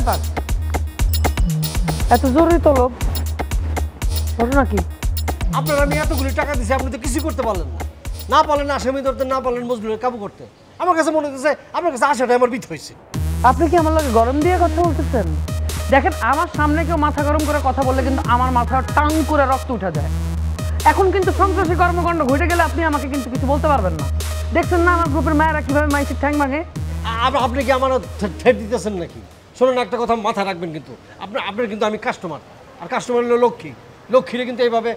ব্যাপার? এত জরুরি তলব, ঘটনা কি? আপনার আমি এতগুলি টাকা দিছি, আপনি তো কিছু করতে পারলেন না। না পারলেন আসামি ধরতে, না পারলেন মজলুমের কাবু করতে। আমার কাছে মনে হচ্ছে আপনার কাছে আসাটা আমার বিত হয়েছে। আপনি কি আমার লাগে গরম দিয়ে কথা বলতেছেন? দেখেন, আমার সামনে কেউ মাথা গরম করে কথা বললে কিন্তু আমার মাথা টাং করে রক্ত উঠে যায়। এখন কিন্তু সন্ত্রাসী কর্মকাণ্ড ঘটে গেলে আপনি আমাকে কিন্তু কিছু বলতে পারবেন না। দেখছেন না আমার গ্রুপের মায়েরা কিভাবে মাইসির ঠ্যাং ভাঙে? আপনি কি আমার ঠেট দিতেছেন নাকি? শোনেন, একটা কথা মাথা রাখবেন, কিন্তু আপনার কিন্তু আমি কাস্টমার, আর কাস্টমার হলো লক্ষ্মী। লক্ষ্মীরে কিন্তু এইভাবে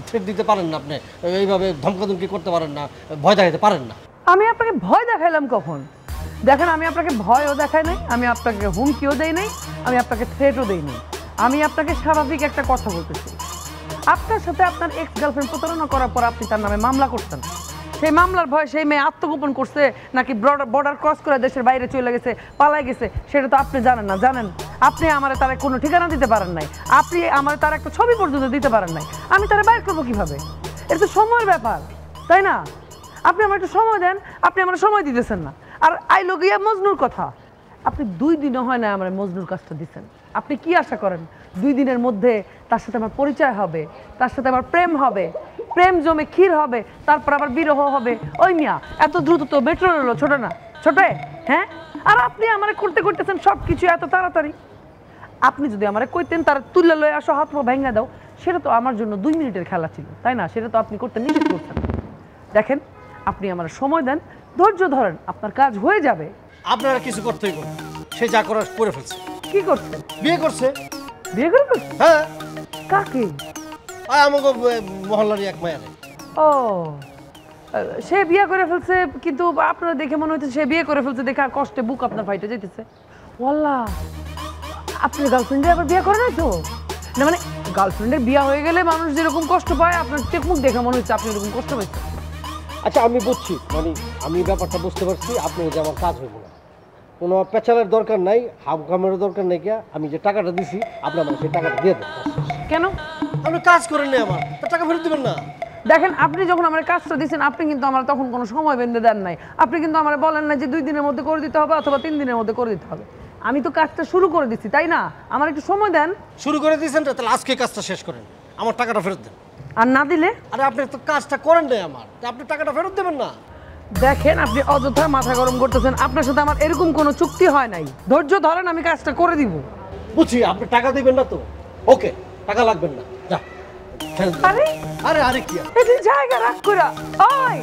থ্রেট দিতে পারেন না, আপনি এইভাবে ধমকাধমকি করতে পারেন না, ভয় দেখাতে পারেন না। আমি আপনাকে ভয় দেখাইলাম কখন? দেখেন, আমি আপনাকে ভয়ও দেখাই নাই, আমি আপনাকে হুমকিও দেই নাই, আমি আপনাকে থ্রেটও দেই নাই। আমি আপনাকে স্বাভাবিক একটা কথা বলতেছি। আপনার সাথে আপনার এক্স গার্লফ্রেন্ড প্রতারণা করার পর আপনি তার নামে মামলা করছেন। সেই মামলার ভয়ে সেই মেয়ে আত্মগোপন করছে নাকি বর্ডার ক্রস করে দেশের বাইরে চলে গেছে, পালায় গেছে, সেটা তো আপনি জানেন না। জানেন, আপনি আমার তার কোনো ঠিকানা দিতে পারেন নাই, আপনি আমার তার একটা ছবি পর্যন্ত দিতে পারেন নাই। আমি তারা বাইর করবো কিভাবে? এটা তো সময়ের ব্যাপার, তাই না? আপনি আমার একটু সময় দেন, আপনি আমার সময় দিতেছেন না। আর আইলো গিয়া মজনুর কথা, আপনি 2 দিনও হয় না আমার মজনুর কাজটা দিচ্ছেন। আপনি কি আশা করেন 2 দিনের মধ্যে তার সাথে আমার পরিচয় হবে, তার সাথে আমার প্রেম হবে, প্রেম জমে ক্ষীর হবে, তারপর আবার বিরহ হবে? ওই মিয়া, এত দ্রুত তো মেট্রো রেলও ছোট না, ছোটে? হ্যাঁ, আর আপনি আমার করতেছেন সব কিছু এত তাড়াতাড়ি। আপনি যদি আমার কইতেন তার তুলে লয়ে আসো, হাত পা ভেঙে দাও, সেটা তো আমার জন্য 2 মিনিটের খেলা ছিল, তাই না? সেটা তো আপনি করতে নিষেধ করছেন। দেখেন, আপনি আমার সময় দেন, ধৈর্য ধরেন, আপনার কাজ হয়ে যাবে। আপনারা কিছু করতেই করুন, সে যা করার করে ফেলছে। কি করছেন? বিয়ে করছে। বিয়ে করে ফেলছেন? হ্যাঁ। কাকে? আমাকে মহল্লারই এক মায়ারে। ও, সে বিয়ে করে ফেলছে, কিন্তু আপনার দেখে মনে হচ্ছে সে বিয়ে করে ফেলছে দেখে আর কষ্টে বুক আপনার ফাইটে যাইতেছে। ওয়াল্লাহ, আপনার গার্লফ্রেন্ডে আবার বিয়ে করে নাই তো? না মানে, গার্লফ্রেন্ডের বিয়ে হয়ে গেলে মানুষ যেরকম কষ্ট পায়, আপনার চেকমুখ দেখে মনে হচ্ছে আপনি এরকম কষ্ট পাইছেন। আচ্ছা, আমি বুঝছি, মানে আমি ব্যাপারটা বুঝতে পারছি। আপনার যে আমার কাজ হইব না, কোনো পেছালের দরকার নাই, হামকামেরও দরকার নাই। গিয়া আমি যে টাকাটা দিছি, আপনি আমার সেই টাকাটা দিয়ে দেন। কেন? আপনি কাজ করেন না আমার, তো টাকা ফেরত দেবেন না? দেখেন, আপনি যখন আমার কাজটা দিচ্ছেন, আপনি কিন্তু আমার তখন কোনো সময় বেঁধে দেন নাই। আপনি কিন্তু আমার বলেন না যে 2 দিনের মধ্যে করে দিতে হবে অথবা 3 দিনের মধ্যে করে দিতে হবে। আমি তো কাজটা শুরু করে দিচ্ছি, তাই না? আমার একটু সময় দেন। শুরু করে দিয়েছেন, তাহলে আজকে কাজটা শেষ করেন, আমার টাকাটা ফেরত দেন। আর না দিলে? আরে আপনি তো কাজটা করেন নাই আমার, তা আপনি টাকাটা ফেরত দেবেন না? দেখেন, আপনি অযথা মাথা গরম করতেছেন। আপনার সাথে আমার এরকম কোনো চুক্তি হয় নাই। ধৈর্য ধরেন, আমি কাজটা করে দিব। বুঝছি, আপনি টাকা দিবেন না তো ওকে, টাকা লাগবেন না, যা। আরে আরে আরে কি এই যে জায়গা রাখ কইরা, ওই